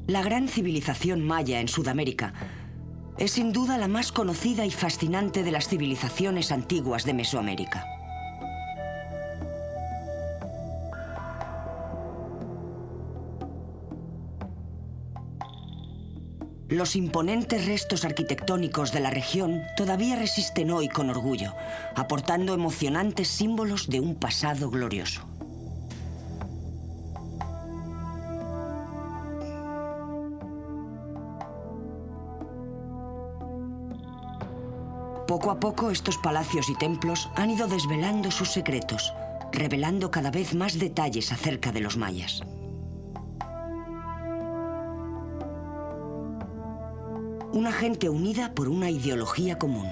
La gran civilización maya en Sudamérica es sin duda la más conocida y fascinante de las civilizaciones antiguas de Mesoamérica. Los imponentes restos arquitectónicos de la región todavía resisten hoy con orgullo, aportando emocionantes símbolos de un pasado glorioso. Poco a poco, estos palacios y templos han ido desvelando sus secretos, revelando cada vez más detalles acerca de los mayas. Una gente unida por una ideología común.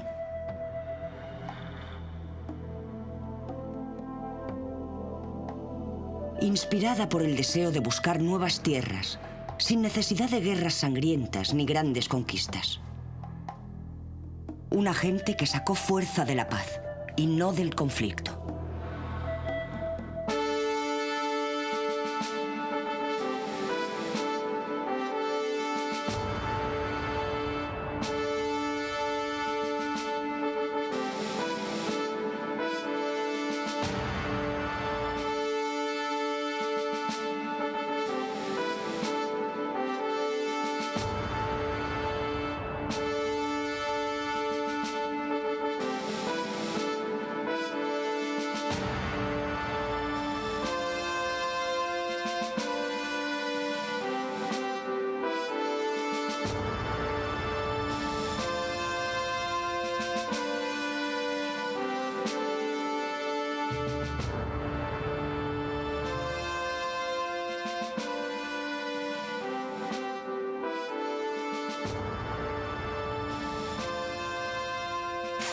Inspirada por el deseo de buscar nuevas tierras, sin necesidad de guerras sangrientas ni grandes conquistas. Una gente que sacó fuerza de la paz y no del conflicto.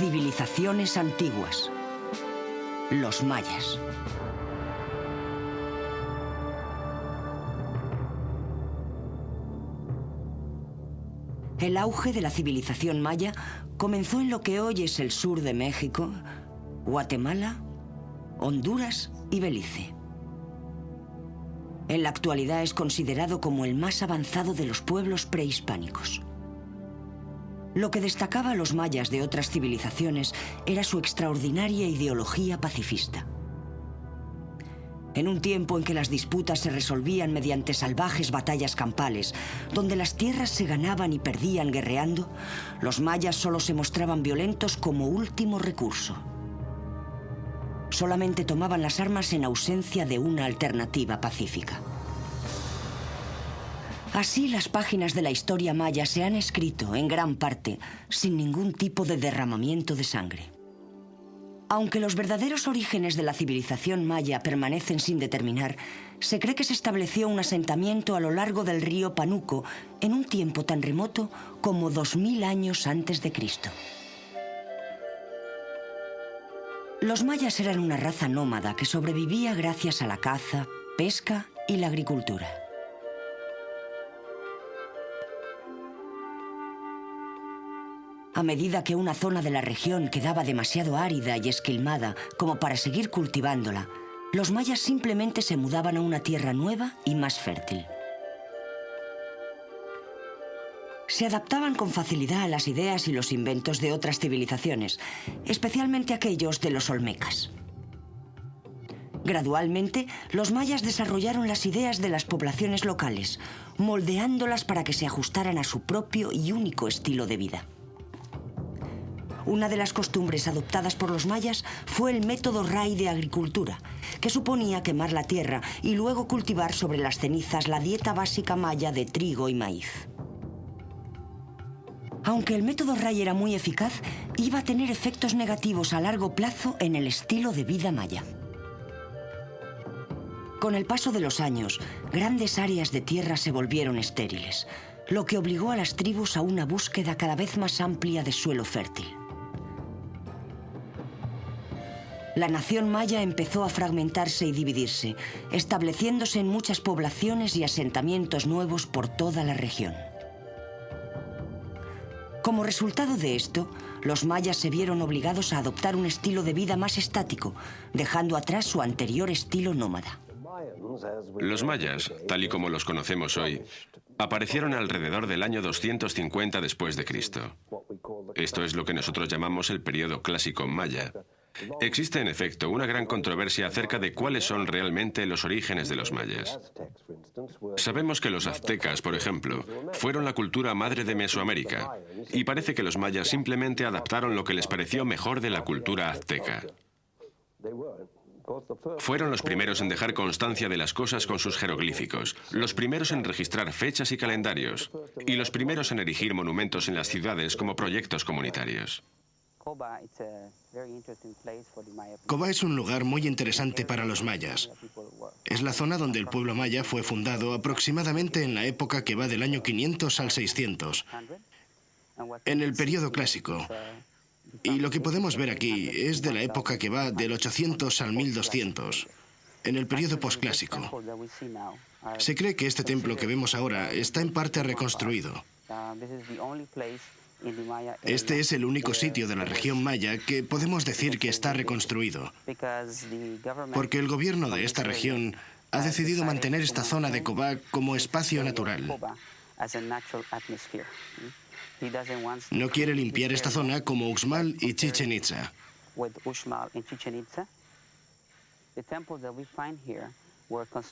Civilizaciones antiguas. Los mayas. El auge de la civilización maya comenzó en lo que hoy es el sur de México, Guatemala, Honduras y Belice. En la actualidad es considerado como el más avanzado de los pueblos prehispánicos. Lo que destacaba a los mayas de otras civilizaciones era su extraordinaria ideología pacifista. En un tiempo en que las disputas se resolvían mediante salvajes batallas campales, donde las tierras se ganaban y perdían guerreando, los mayas solo se mostraban violentos como último recurso. Solamente tomaban las armas en ausencia de una alternativa pacífica. Así, las páginas de la historia maya se han escrito, en gran parte, sin ningún tipo de derramamiento de sangre. Aunque los verdaderos orígenes de la civilización maya permanecen sin determinar, se cree que se estableció un asentamiento a lo largo del río Panuco en un tiempo tan remoto como 2000 años antes de Cristo. Los mayas eran una raza nómada que sobrevivía gracias a la caza, pesca y la agricultura. A medida que una zona de la región quedaba demasiado árida y esquilmada como para seguir cultivándola, los mayas simplemente se mudaban a una tierra nueva y más fértil. Se adaptaban con facilidad a las ideas y los inventos de otras civilizaciones, especialmente aquellos de los olmecas. Gradualmente, los mayas desarrollaron las ideas de las poblaciones locales, moldeándolas para que se ajustaran a su propio y único estilo de vida. Una de las costumbres adoptadas por los mayas fue el método ray de agricultura, que suponía quemar la tierra y luego cultivar sobre las cenizas la dieta básica maya de trigo y maíz. Aunque el método ray era muy eficaz, iba a tener efectos negativos a largo plazo en el estilo de vida maya. Con el paso de los años, grandes áreas de tierra se volvieron estériles, lo que obligó a las tribus a una búsqueda cada vez más amplia de suelo fértil. La nación maya empezó a fragmentarse y dividirse, estableciéndose en muchas poblaciones y asentamientos nuevos por toda la región. Como resultado de esto, los mayas se vieron obligados a adoptar un estilo de vida más estático, dejando atrás su anterior estilo nómada. Los mayas, tal y como los conocemos hoy, aparecieron alrededor del año 250 después de Cristo. Esto es lo que nosotros llamamos el período clásico maya. Existe, en efecto, una gran controversia acerca de cuáles son realmente los orígenes de los mayas. Sabemos que los aztecas, por ejemplo, fueron la cultura madre de Mesoamérica, y parece que los mayas simplemente adaptaron lo que les pareció mejor de la cultura azteca. Fueron los primeros en dejar constancia de las cosas con sus jeroglíficos, los primeros en registrar fechas y calendarios, y los primeros en erigir monumentos en las ciudades como proyectos comunitarios. Cobá es un lugar muy interesante para los mayas. Es la zona donde el pueblo maya fue fundado aproximadamente en la época que va del año 500 al 600, en el período clásico. Y lo que podemos ver aquí es de la época que va del 800 al 1200, en el período posclásico. Se cree que este templo que vemos ahora está en parte reconstruido. Este es el único sitio de la región maya que podemos decir que está reconstruido, porque el gobierno de esta región ha decidido mantener esta zona de Cobá como espacio natural. No quiere limpiar esta zona como Uxmal y Chichen Itza.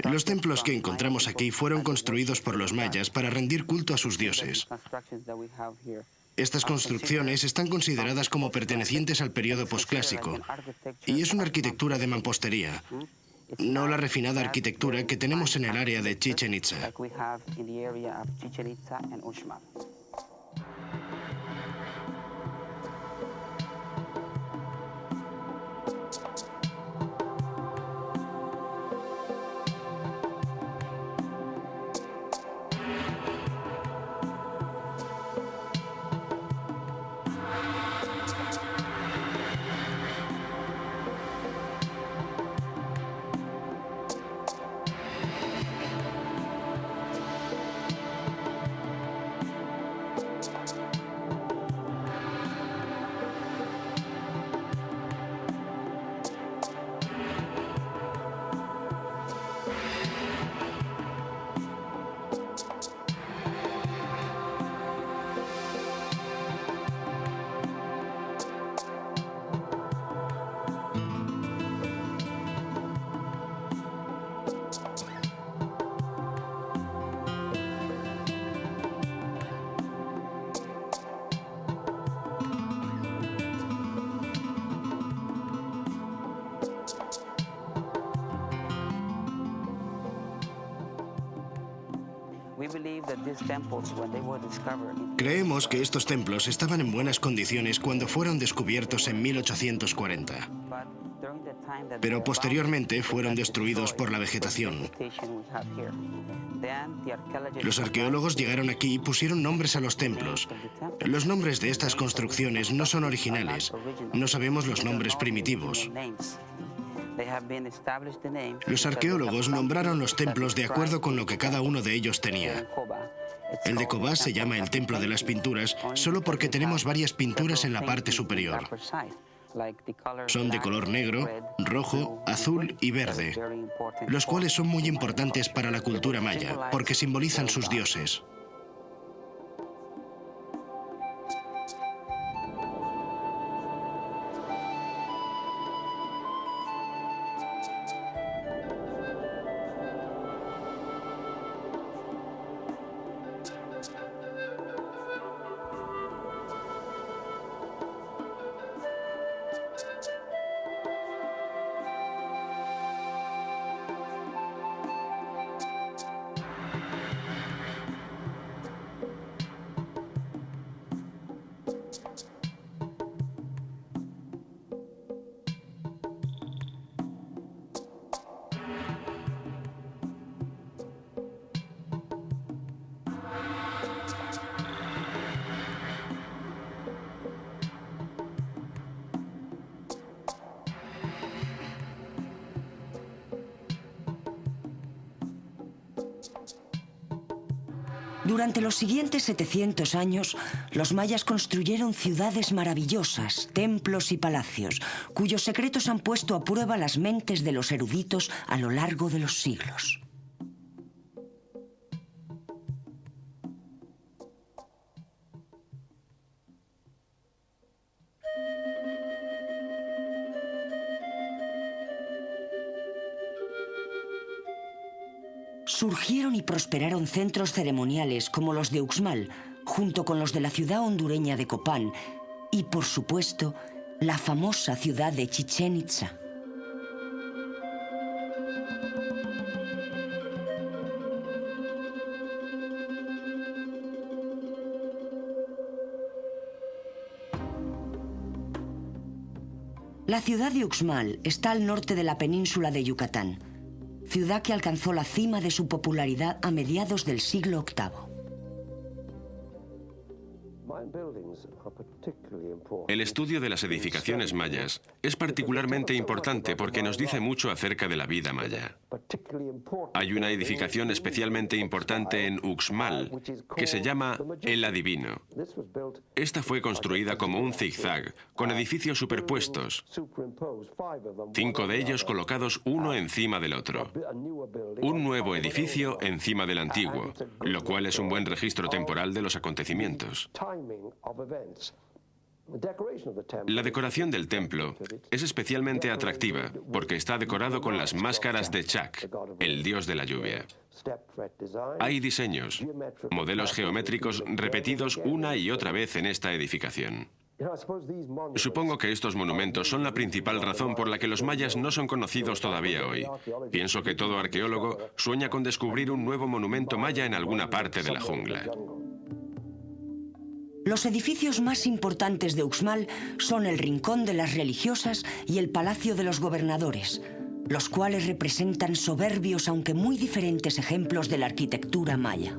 Los templos que encontramos aquí fueron construidos por los mayas para rendir culto a sus dioses. Estas construcciones están consideradas como pertenecientes al periodo posclásico y es una arquitectura de mampostería, no la refinada arquitectura que tenemos en el área de Chichen Itza. Creemos que estos templos estaban en buenas condiciones cuando fueron descubiertos en 1840, pero posteriormente fueron destruidos por la vegetación. Los arqueólogos llegaron aquí y pusieron nombres a los templos. Los nombres de estas construcciones no son originales. No sabemos los nombres primitivos. Los arqueólogos nombraron los templos de acuerdo con lo que cada uno de ellos tenía. El de Cobá se llama el Templo de las Pinturas solo porque tenemos varias pinturas en la parte superior. Son de color negro, rojo, azul y verde, los cuales son muy importantes para la cultura maya porque simbolizan sus dioses. Durante los siguientes 700 años, los mayas construyeron ciudades maravillosas, templos y palacios, cuyos secretos han puesto a prueba las mentes de los eruditos a lo largo de los siglos. Surgieron y prosperaron centros ceremoniales como los de Uxmal, junto con los de la ciudad hondureña de Copán y, por supuesto, la famosa ciudad de Chichén Itzá. La ciudad de Uxmal está al norte de la península de Yucatán, ciudad que alcanzó la cima de su popularidad a mediados del siglo VIII. El estudio de las edificaciones mayas es particularmente importante porque nos dice mucho acerca de la vida maya. Hay una edificación especialmente importante en Uxmal que se llama El Adivino. Esta fue construida como un zigzag, con edificios superpuestos, 5 de ellos colocados uno encima del otro. Un nuevo edificio encima del antiguo, lo cual es un buen registro temporal de los acontecimientos. La decoración del templo es especialmente atractiva porque está decorado con las máscaras de Chak, el dios de la lluvia. Hay diseños, modelos geométricos repetidos una y otra vez en esta edificación. Supongo que estos monumentos son la principal razón por la que los mayas no son conocidos todavía hoy. Pienso que todo arqueólogo sueña con descubrir un nuevo monumento maya en alguna parte de la jungla. Los edificios más importantes de Uxmal son el Rincón de las Religiosas y el Palacio de los Gobernadores, los cuales representan soberbios aunque muy diferentes ejemplos de la arquitectura maya.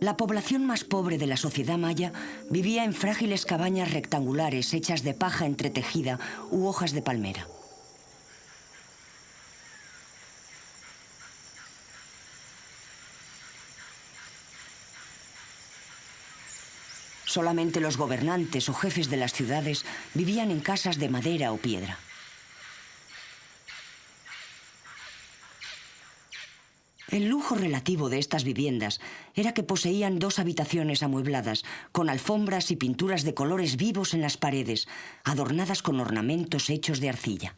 La población más pobre de la sociedad maya vivía en frágiles cabañas rectangulares hechas de paja entretejida u hojas de palmera. Solamente los gobernantes o jefes de las ciudades vivían en casas de madera o piedra. El lujo relativo de estas viviendas era que poseían 2 habitaciones amuebladas, con alfombras y pinturas de colores vivos en las paredes, adornadas con ornamentos hechos de arcilla.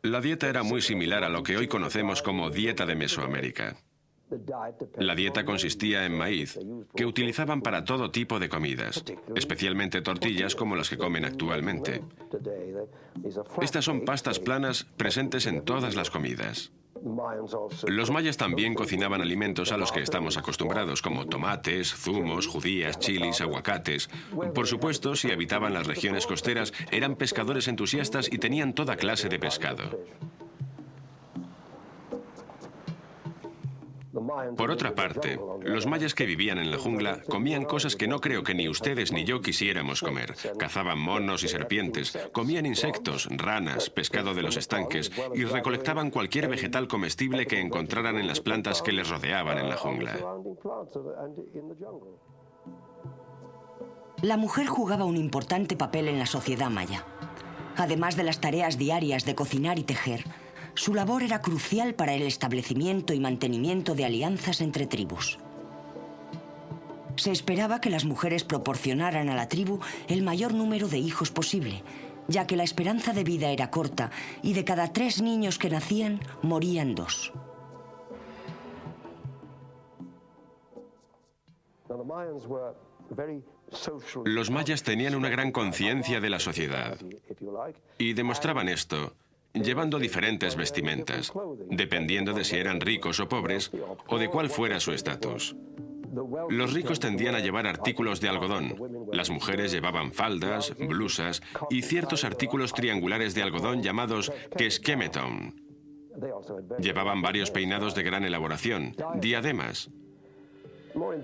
La dieta era muy similar a lo que hoy conocemos como dieta de Mesoamérica. La dieta consistía en maíz, que utilizaban para todo tipo de comidas, especialmente tortillas como las que comen actualmente. Estas son pastas planas presentes en todas las comidas. Los mayas también cocinaban alimentos a los que estamos acostumbrados, como tomates, zumos, judías, chilis, aguacates. Por supuesto, si habitaban las regiones costeras, eran pescadores entusiastas y tenían toda clase de pescado. Por otra parte, los mayas que vivían en la jungla comían cosas que no creo que ni ustedes ni yo quisiéramos comer. Cazaban monos y serpientes, comían insectos, ranas, pescado de los estanques y recolectaban cualquier vegetal comestible que encontraran en las plantas que les rodeaban en la jungla. La mujer jugaba un importante papel en la sociedad maya. Además de las tareas diarias de cocinar y tejer, su labor era crucial para el establecimiento y mantenimiento de alianzas entre tribus. Se esperaba que las mujeres proporcionaran a la tribu el mayor número de hijos posible, ya que la esperanza de vida era corta y de cada 3 niños que nacían, morían 2. Los mayas tenían una gran conciencia de la sociedad y demostraban esto llevando diferentes vestimentas, dependiendo de si eran ricos o pobres o de cuál fuera su estatus. Los ricos tendían a llevar artículos de algodón, las mujeres llevaban faldas, blusas y ciertos artículos triangulares de algodón llamados quesquemetón. Llevaban varios peinados de gran elaboración, diademas.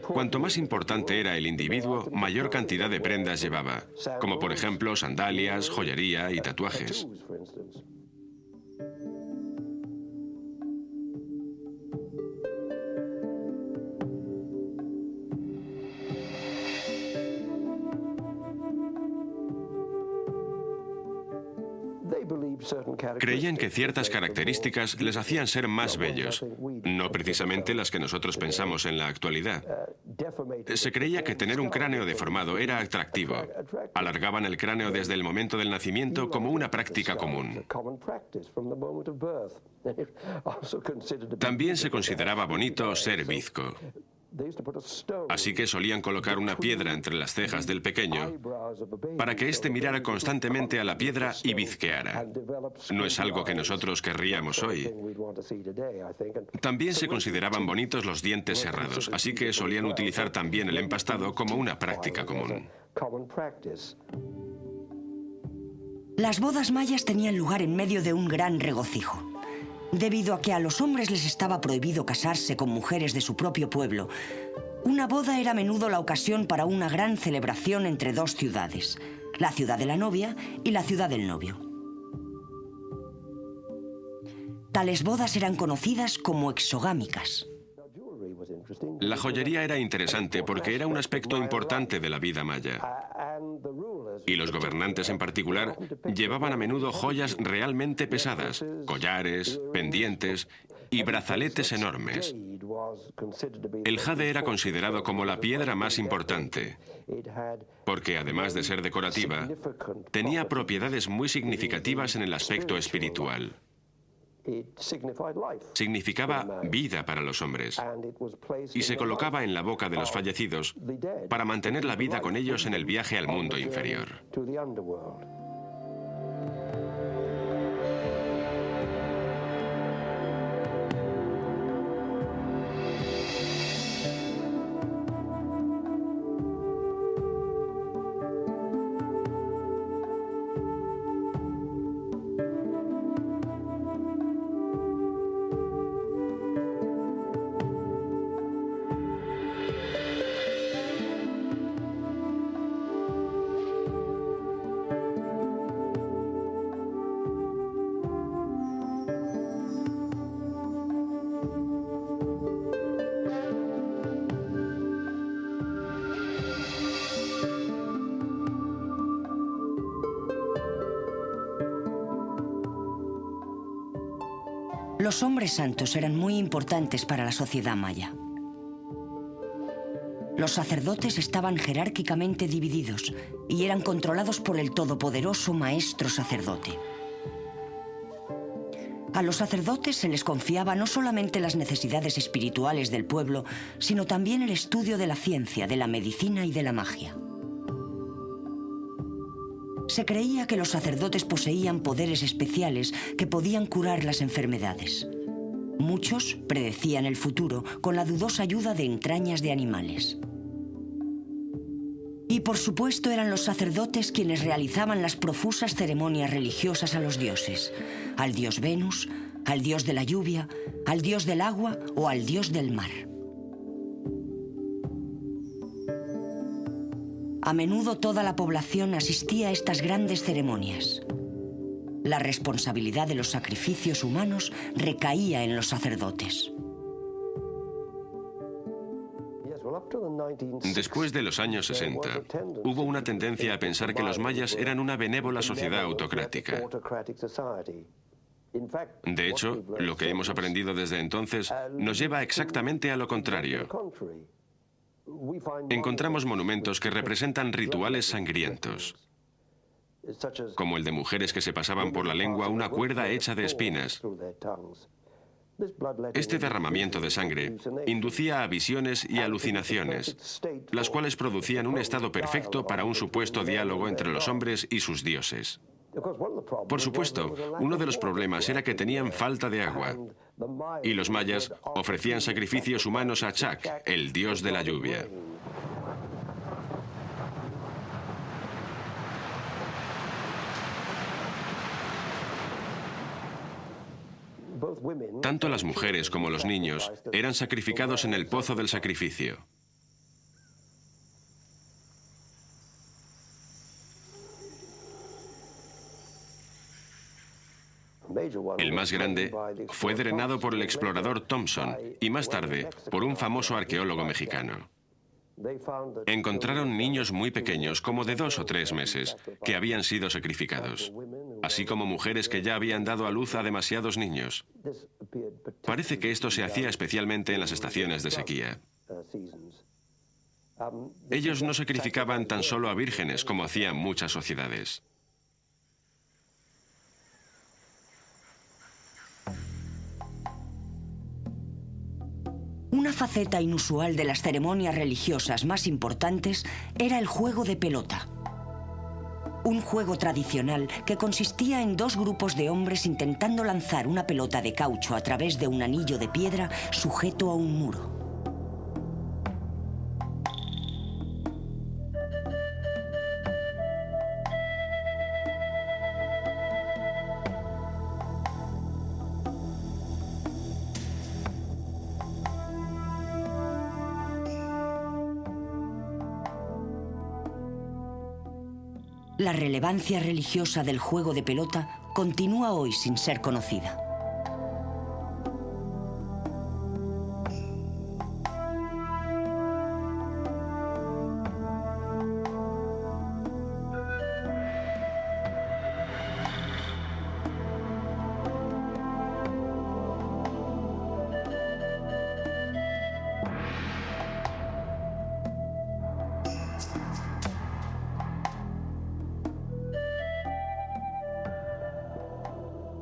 Cuanto más importante era el individuo, mayor cantidad de prendas llevaba, como por ejemplo sandalias, joyería y tatuajes. Creían que ciertas características les hacían ser más bellos, no precisamente las que nosotros pensamos en la actualidad. Se creía que tener un cráneo deformado era atractivo. Alargaban el cráneo desde el momento del nacimiento como una práctica común. También se consideraba bonito ser bizco. Así que solían colocar una piedra entre las cejas del pequeño para que éste mirara constantemente a la piedra y bizqueara. No es algo que nosotros querríamos hoy. También se consideraban bonitos los dientes cerrados, así que solían utilizar también el empastado como una práctica común. Las bodas mayas tenían lugar en medio de un gran regocijo. Debido a que a los hombres les estaba prohibido casarse con mujeres de su propio pueblo, una boda era a menudo la ocasión para una gran celebración entre 2 ciudades, la ciudad de la novia y la ciudad del novio. Tales bodas eran conocidas como exogámicas. La joyería era interesante porque era un aspecto importante de la vida maya. Y los gobernantes en particular llevaban a menudo joyas realmente pesadas, collares, pendientes y brazaletes enormes. El jade era considerado como la piedra más importante, porque además de ser decorativa, tenía propiedades muy significativas en el aspecto espiritual. Significaba vida para los hombres y se colocaba en la boca de los fallecidos para mantener la vida con ellos en el viaje al mundo inferior. Los hombres santos eran muy importantes para la sociedad maya. Los sacerdotes estaban jerárquicamente divididos y eran controlados por el todopoderoso maestro sacerdote. A los sacerdotes se les confiaba no solamente las necesidades espirituales del pueblo, sino también el estudio de la ciencia, de la medicina y de la magia. Se creía que los sacerdotes poseían poderes especiales que podían curar las enfermedades. Muchos predecían el futuro con la dudosa ayuda de entrañas de animales. Y por supuesto eran los sacerdotes quienes realizaban las profusas ceremonias religiosas a los dioses, al dios Venus, al dios de la lluvia, al dios del agua o al dios del mar. A menudo toda la población asistía a estas grandes ceremonias. La responsabilidad de los sacrificios humanos recaía en los sacerdotes. Después de los años 60, hubo una tendencia a pensar que los mayas eran una benévola sociedad autocrática. De hecho, lo que hemos aprendido desde entonces nos lleva exactamente a lo contrario. Encontramos monumentos que representan rituales sangrientos, como el de mujeres que se pasaban por la lengua una cuerda hecha de espinas. Este derramamiento de sangre inducía a visiones y alucinaciones, las cuales producían un estado perfecto para un supuesto diálogo entre los hombres y sus dioses. Por supuesto, uno de los problemas era que tenían falta de agua, y los mayas ofrecían sacrificios humanos a Chak, el dios de la lluvia. Tanto las mujeres como los niños eran sacrificados en el pozo del sacrificio. El más grande fue drenado por el explorador Thompson y más tarde por un famoso arqueólogo mexicano. Encontraron niños muy pequeños, como de 2 o 3 meses, que habían sido sacrificados, así como mujeres que ya habían dado a luz a demasiados niños. Parece que esto se hacía especialmente en las estaciones de sequía. Ellos no sacrificaban tan solo a vírgenes como hacían muchas sociedades. Una faceta inusual de las ceremonias religiosas más importantes era el juego de pelota. Un juego tradicional que consistía en 2 grupos de hombres intentando lanzar una pelota de caucho a través de un anillo de piedra sujeto a un muro. La relevancia religiosa del juego de pelota continúa hoy sin ser conocida.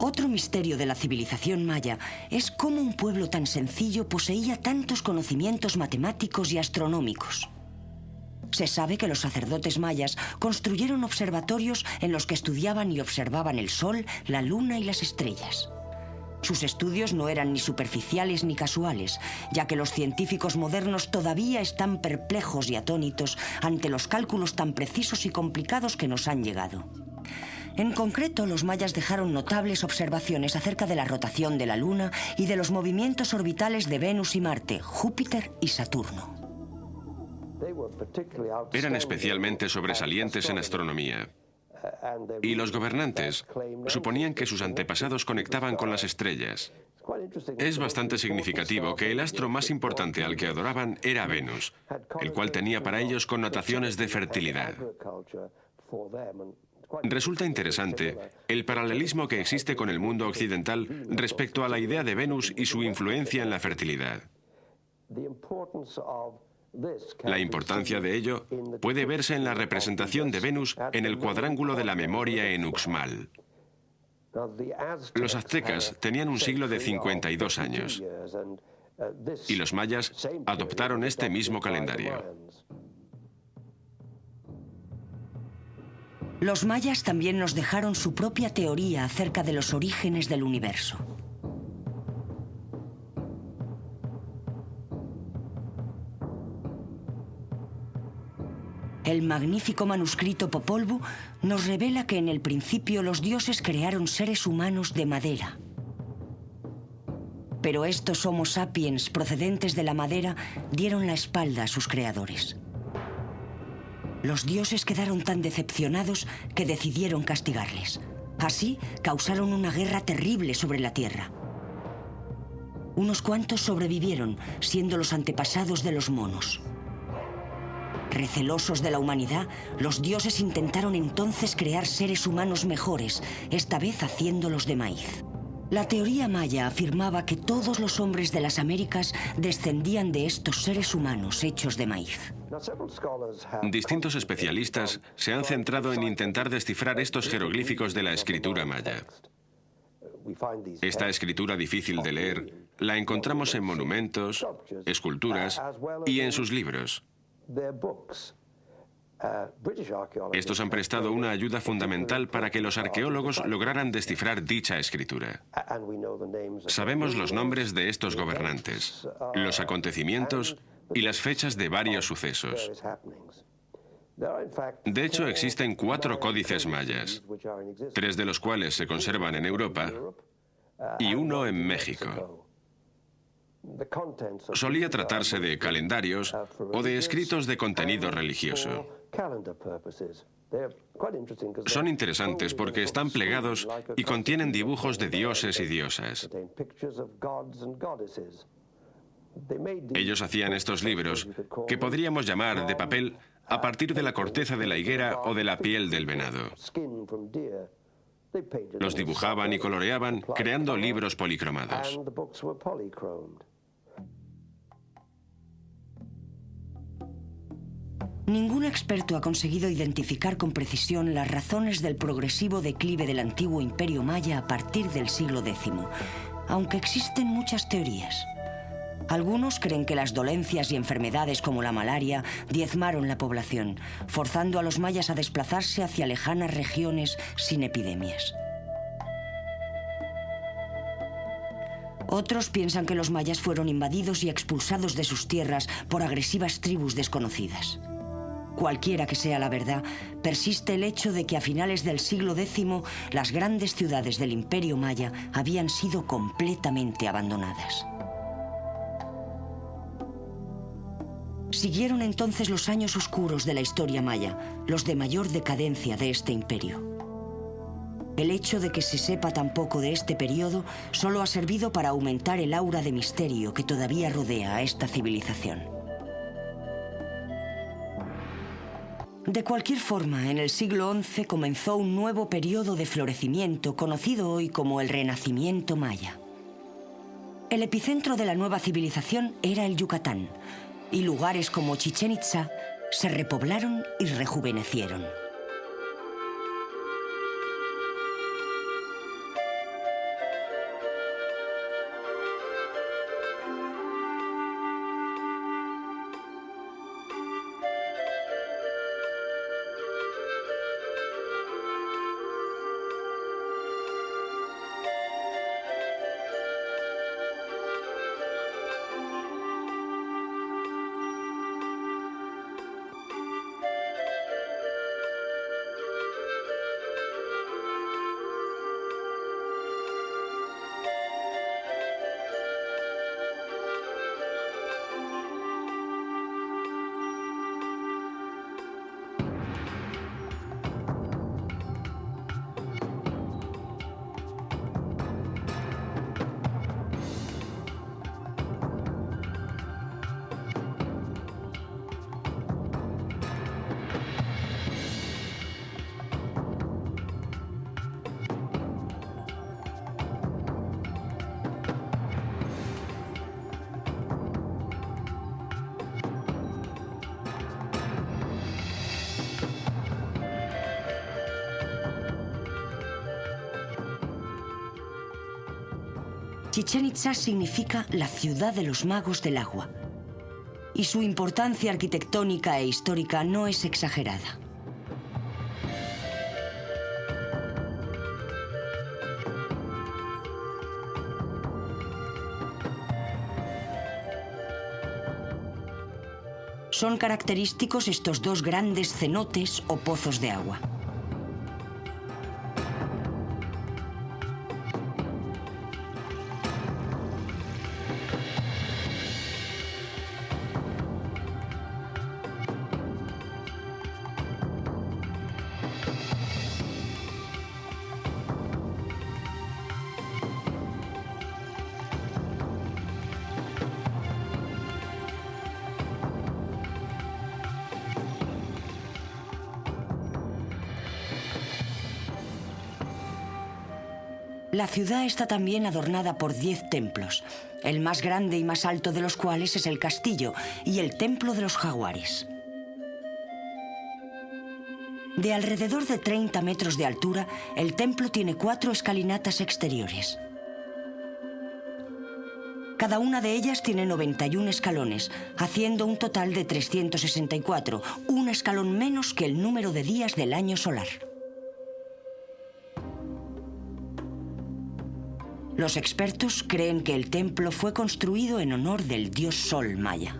Otro misterio de la civilización maya es cómo un pueblo tan sencillo poseía tantos conocimientos matemáticos y astronómicos. Se sabe que los sacerdotes mayas construyeron observatorios en los que estudiaban y observaban el sol, la luna y las estrellas. Sus estudios no eran ni superficiales ni casuales, ya que los científicos modernos todavía están perplejos y atónitos ante los cálculos tan precisos y complicados que nos han llegado. En concreto, los mayas dejaron notables observaciones acerca de la rotación de la Luna y de los movimientos orbitales de Venus y Marte, Júpiter y Saturno. Eran especialmente sobresalientes en astronomía. Y los gobernantes suponían que sus antepasados conectaban con las estrellas. Es bastante significativo que el astro más importante al que adoraban era Venus, el cual tenía para ellos connotaciones de fertilidad. Resulta interesante el paralelismo que existe con el mundo occidental respecto a la idea de Venus y su influencia en la fertilidad. La importancia de ello puede verse en la representación de Venus en el cuadrángulo de la memoria en Uxmal. Los aztecas tenían un siglo de 52 años y los mayas adoptaron este mismo calendario. Los mayas también nos dejaron su propia teoría acerca de los orígenes del universo. El magnífico manuscrito Popol Vuh nos revela que en el principio los dioses crearon seres humanos de madera. Pero estos Homo sapiens procedentes de la madera dieron la espalda a sus creadores. Los dioses quedaron tan decepcionados que decidieron castigarles. Así, causaron una guerra terrible sobre la tierra. Unos cuantos sobrevivieron, siendo los antepasados de los monos. Recelosos de la humanidad, los dioses intentaron entonces crear seres humanos mejores, esta vez haciéndolos de maíz. La teoría maya afirmaba que todos los hombres de las Américas descendían de estos seres humanos hechos de maíz. Distintos especialistas se han centrado en intentar descifrar estos jeroglíficos de la escritura maya. Esta escritura difícil de leer la encontramos en monumentos, esculturas y en sus libros. Estos han prestado una ayuda fundamental para que los arqueólogos lograran descifrar dicha escritura. Sabemos los nombres de estos gobernantes, los acontecimientos y las fechas de varios sucesos. De hecho, existen 4 códices mayas, 3 de los cuales se conservan en Europa y 1 en México. Solía tratarse de calendarios o de escritos de contenido religioso. Son interesantes porque están plegados y contienen dibujos de dioses y diosas. Ellos hacían estos libros, que podríamos llamar de papel, a partir de la corteza de la higuera o de la piel del venado. Los dibujaban y coloreaban, creando libros policromados. Ningún experto ha conseguido identificar con precisión las razones del progresivo declive del antiguo imperio maya a partir del siglo X, aunque existen muchas teorías. Algunos creen que las dolencias y enfermedades como la malaria diezmaron la población, forzando a los mayas a desplazarse hacia lejanas regiones sin epidemias. Otros piensan que los mayas fueron invadidos y expulsados de sus tierras por agresivas tribus desconocidas. Cualquiera que sea la verdad, persiste el hecho de que a finales del siglo X las grandes ciudades del Imperio Maya habían sido completamente abandonadas. Siguieron entonces los años oscuros de la historia maya, los de mayor decadencia de este imperio. El hecho de que se sepa tan poco de este periodo solo ha servido para aumentar el aura de misterio que todavía rodea a esta civilización. De cualquier forma, en el siglo XI comenzó un nuevo periodo de florecimiento conocido hoy como el Renacimiento Maya. El epicentro de la nueva civilización era el Yucatán, y lugares como Chichén Itzá se repoblaron y rejuvenecieron. Chichén Itzá significa la ciudad de los magos del agua, y su importancia arquitectónica e histórica no es exagerada. Son característicos estos dos grandes cenotes o pozos de agua. La ciudad está también adornada por 10 templos, el más grande y más alto de los cuales es el castillo y el templo de los jaguares. De alrededor de 30 metros de altura, el templo tiene 4 escalinatas exteriores. Cada una de ellas tiene 91 escalones, haciendo un total de 364, un escalón menos que el número de días del año solar. Los expertos creen que el templo fue construido en honor del dios Sol maya.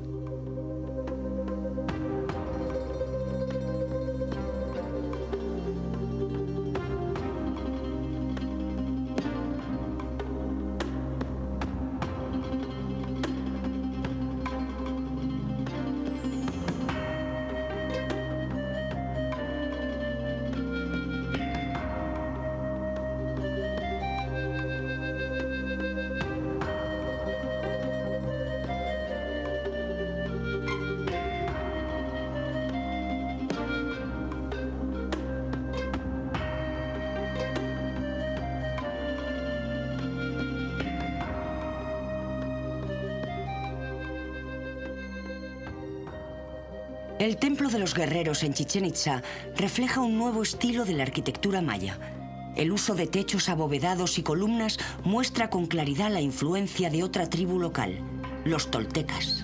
El Templo de los Guerreros en Chichén Itzá refleja un nuevo estilo de la arquitectura maya. El uso de techos abovedados y columnas muestra con claridad la influencia de otra tribu local, los toltecas.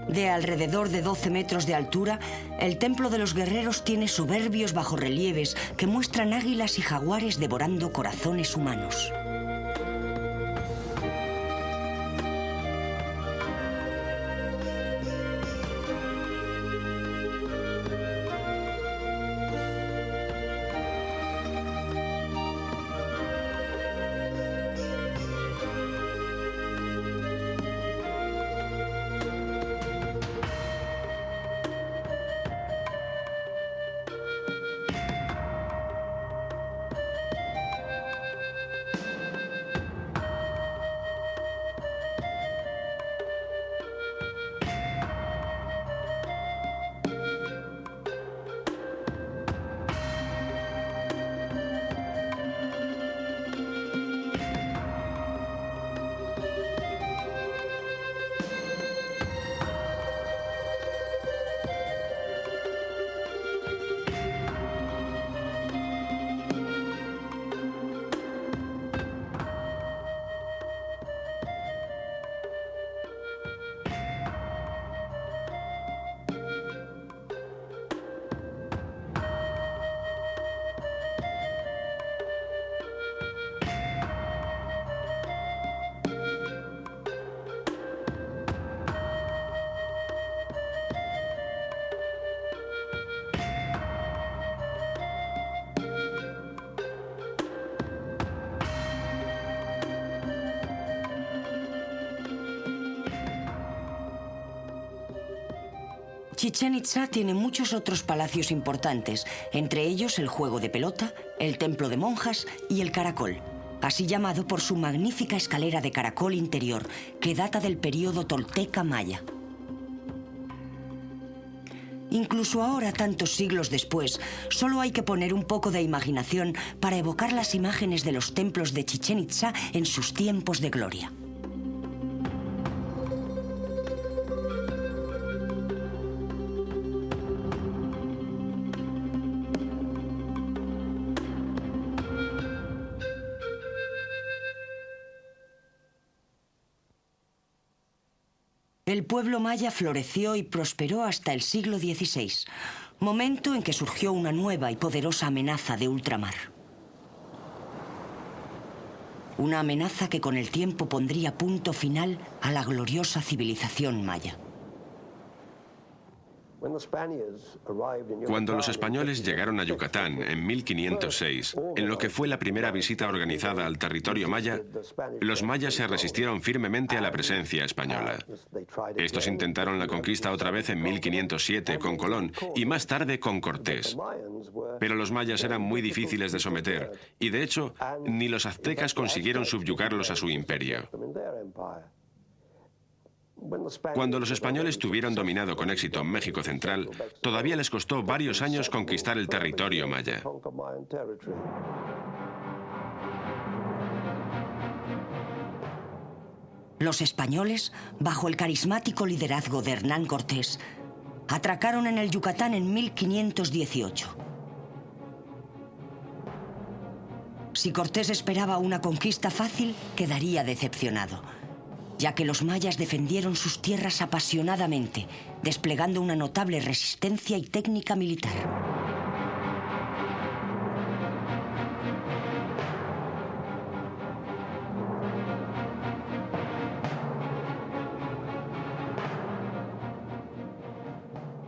De alrededor de 12 metros de altura, el Templo de los Guerreros tiene soberbios bajorrelieves que muestran águilas y jaguares devorando corazones humanos. Chichén Itzá tiene muchos otros palacios importantes, entre ellos el juego de pelota, el templo de monjas y el caracol, así llamado por su magnífica escalera de caracol interior, que data del período tolteca maya. Incluso ahora, tantos siglos después, solo hay que poner un poco de imaginación para evocar las imágenes de los templos de Chichén Itzá en sus tiempos de gloria. El pueblo maya floreció y prosperó hasta el siglo XVI, momento en que surgió una nueva y poderosa amenaza de ultramar. Una amenaza que con el tiempo pondría punto final a la gloriosa civilización maya. Cuando los españoles llegaron a Yucatán en 1506, en lo que fue la primera visita organizada al territorio maya, los mayas se resistieron firmemente a la presencia española. Estos intentaron la conquista otra vez en 1507 con Colón y más tarde con Cortés. Pero los mayas eran muy difíciles de someter y, de hecho, ni los aztecas consiguieron subyugarlos a su imperio. Cuando los españoles tuvieron dominado con éxito México Central, todavía les costó varios años conquistar el territorio maya. Los españoles, bajo el carismático liderazgo de Hernán Cortés, atracaron en el Yucatán en 1518. Si Cortés esperaba una conquista fácil, quedaría decepcionado, ya que los mayas defendieron sus tierras apasionadamente, desplegando una notable resistencia y técnica militar.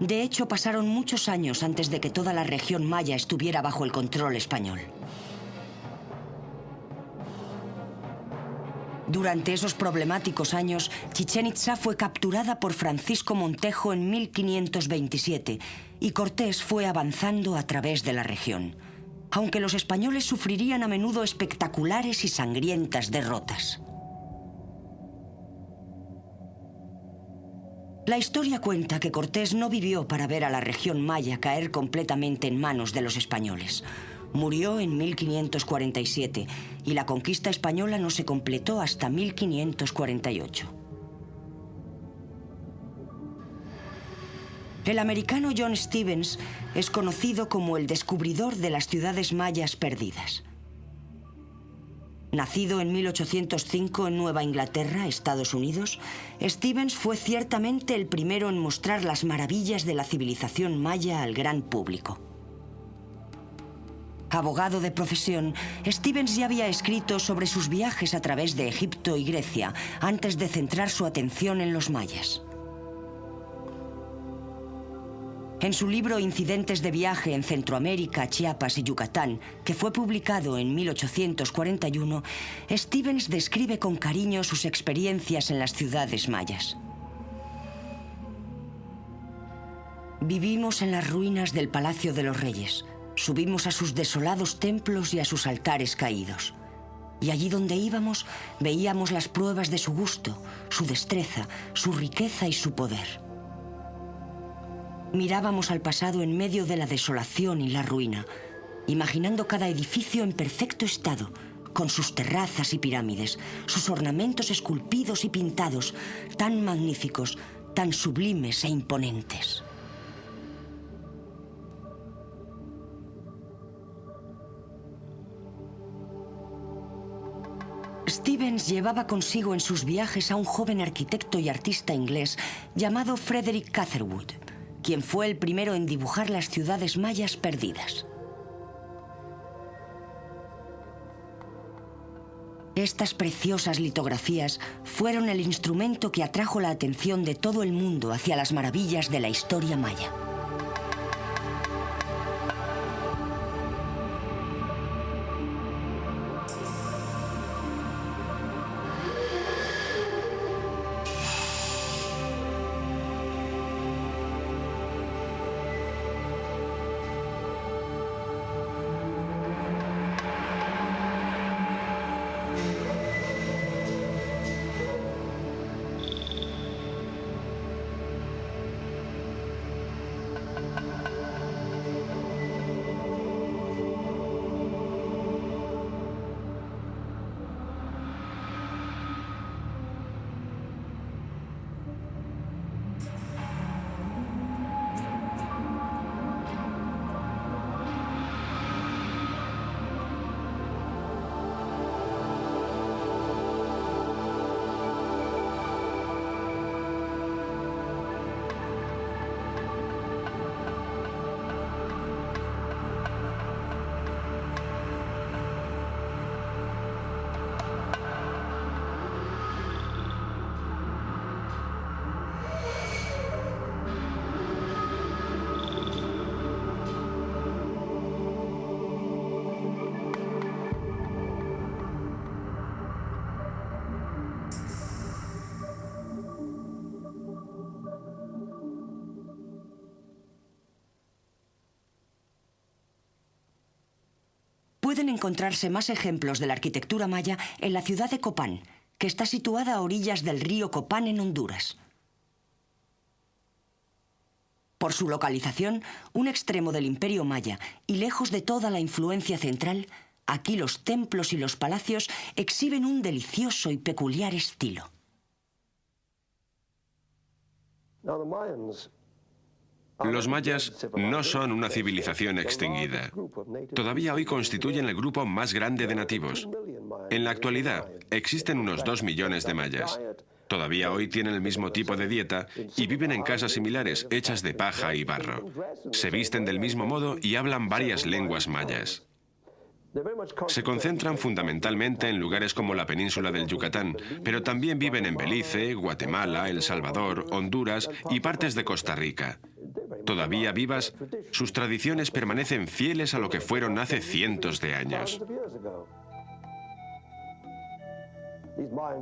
De hecho, pasaron muchos años antes de que toda la región maya estuviera bajo el control español. Durante esos problemáticos años, Chichén Itzá fue capturada por Francisco Montejo en 1527 y Cortés fue avanzando a través de la región, aunque los españoles sufrirían a menudo espectaculares y sangrientas derrotas. La historia cuenta que Cortés no vivió para ver a la región maya caer completamente en manos de los españoles. Murió en 1547 y la conquista española no se completó hasta 1548. El americano John Stevens es conocido como el descubridor de las ciudades mayas perdidas. Nacido en 1805 en Nueva Inglaterra, Estados Unidos, Stevens fue ciertamente el primero en mostrar las maravillas de la civilización maya al gran público. Abogado de profesión, Stevens ya había escrito sobre sus viajes a través de Egipto y Grecia antes de centrar su atención en los mayas. En su libro Incidentes de viaje en Centroamérica, Chiapas y Yucatán, que fue publicado en 1841, Stevens describe con cariño sus experiencias en las ciudades mayas. Vivimos en las ruinas del Palacio de los Reyes. Subimos a sus desolados templos y a sus altares caídos. Y allí donde íbamos, veíamos las pruebas de su gusto, su destreza, su riqueza y su poder. Mirábamos al pasado en medio de la desolación y la ruina, imaginando cada edificio en perfecto estado, con sus terrazas y pirámides, sus ornamentos esculpidos y pintados, tan magníficos, tan sublimes e imponentes. Stevens llevaba consigo en sus viajes a un joven arquitecto y artista inglés llamado Frederick Catherwood, quien fue el primero en dibujar las ciudades mayas perdidas. Estas preciosas litografías fueron el instrumento que atrajo la atención de todo el mundo hacia las maravillas de la historia maya. Pueden encontrarse más ejemplos de la arquitectura maya en la ciudad de Copán, que está situada a orillas del río Copán en Honduras. Por su localización, un extremo del imperio maya y lejos de toda la influencia central, aquí los templos y los palacios exhiben un delicioso y peculiar estilo. Los mayas no son una civilización extinguida. Todavía hoy constituyen el grupo más grande de nativos. En la actualidad, existen unos 2 millones de mayas. Todavía hoy tienen el mismo tipo de dieta y viven en casas similares hechas de paja y barro. Se visten del mismo modo y hablan varias lenguas mayas. Se concentran fundamentalmente en lugares como la península del Yucatán, pero también viven en Belice, Guatemala, El Salvador, Honduras y partes de Costa Rica. Todavía vivas, sus tradiciones permanecen fieles a lo que fueron hace cientos de años.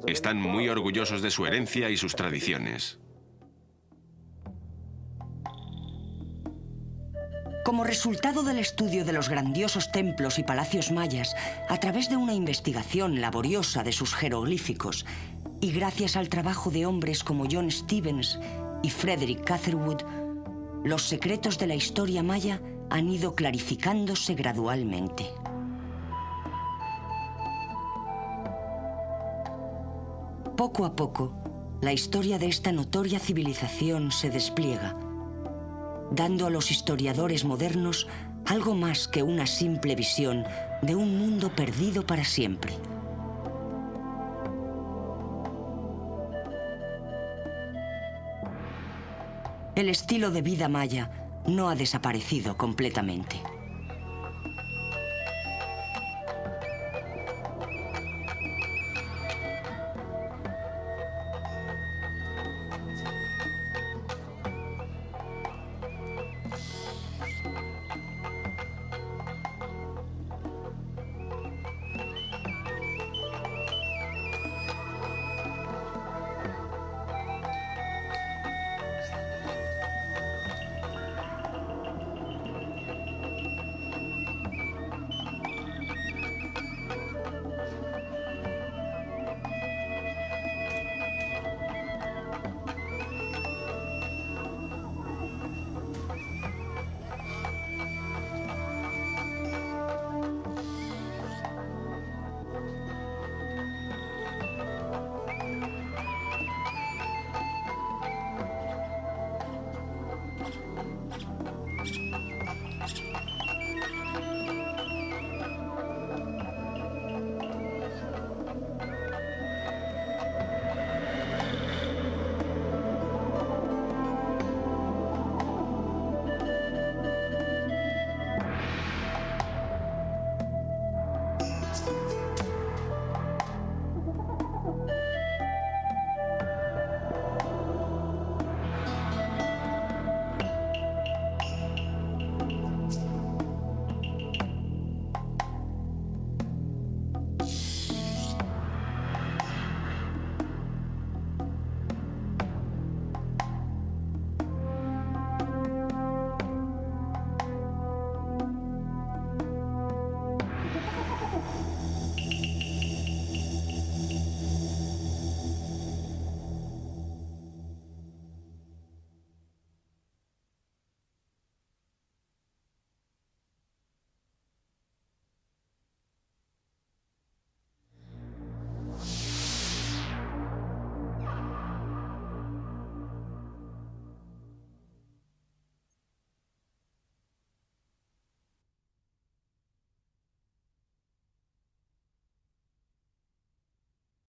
Están muy orgullosos de su herencia y sus tradiciones. Como resultado del estudio de los grandiosos templos y palacios mayas, a través de una investigación laboriosa de sus jeroglíficos, y gracias al trabajo de hombres como John Stevens y Frederick Catherwood, los secretos de la historia maya han ido clarificándose gradualmente. Poco a poco, la historia de esta notoria civilización se despliega, dando a los historiadores modernos algo más que una simple visión de un mundo perdido para siempre. El estilo de vida maya no ha desaparecido completamente.